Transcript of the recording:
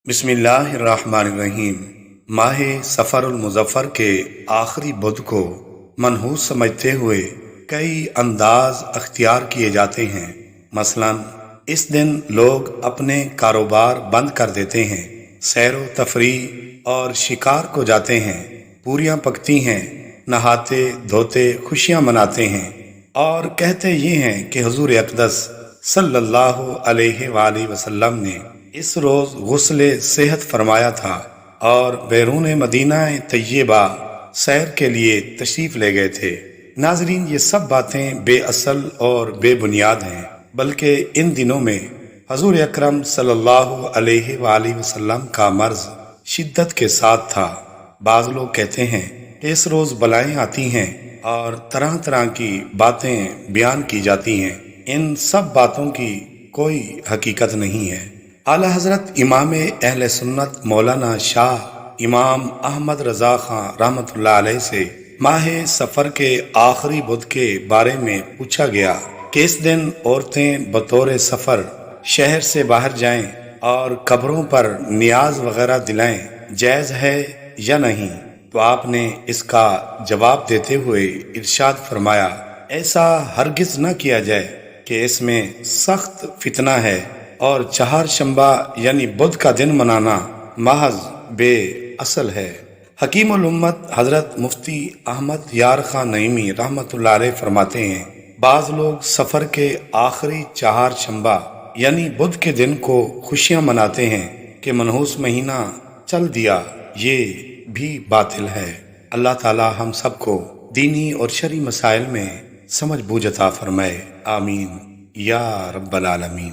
بسم اللہ الرحمن الرحیم۔ ماہ سفر المظفر کے آخری بدھ کو منحوس سمجھتے ہوئے کئی انداز اختیار کیے جاتے ہیں۔ مثلا اس دن لوگ اپنے کاروبار بند کر دیتے ہیں، سیر و تفریح اور شکار کو جاتے ہیں، پوریاں پکتی ہیں، نہاتے دھوتے خوشیاں مناتے ہیں اور کہتے یہ ہیں کہ حضور اقدس صلی اللہ علیہ وآلہ وسلم نے اس روز غسل صحت فرمایا تھا اور بیرون مدینہ طیبہ سیر کے لیے تشریف لے گئے تھے۔ ناظرین، یہ سب باتیں بے اصل اور بے بنیاد ہیں، بلکہ ان دنوں میں حضور اکرم صلی اللہ علیہ وآلہ وسلم کا مرض شدت کے ساتھ تھا۔ بعض لوگ کہتے ہیں کہ اس روز بلائیں آتی ہیں اور طرح طرح کی باتیں بیان کی جاتی ہیں۔ ان سب باتوں کی کوئی حقیقت نہیں ہے۔ اعلیٰ حضرت امام اہل سنت مولانا شاہ امام احمد رضا خان رحمۃ اللہ علیہ سے ماہ سفر کے آخری بدھ کے بارے میں پوچھا گیا کہ اس دن عورتیں بطور سفر شہر سے باہر جائیں اور قبروں پر نیاز وغیرہ دلائیں، جائز ہے یا نہیں؟ تو آپ نے اس کا جواب دیتے ہوئے ارشاد فرمایا، ایسا ہرگز نہ کیا جائے کہ اس میں سخت فتنہ ہے، اور چہار شنبہ یعنی بدھ کا دن منانا محض بے اصل ہے۔ حکیم الامت حضرت مفتی احمد یار خان نعیمی رحمۃ اللہ علیہ فرماتے ہیں، بعض لوگ سفر کے آخری چہار شنبہ یعنی بدھ کے دن کو خوشیاں مناتے ہیں کہ منحوس مہینہ چل دیا، یہ بھی باطل ہے۔ اللہ تعالی ہم سب کو دینی اور شرعی مسائل میں سمجھ بوجھ عطا فرمائے، آمین یا رب العالمین۔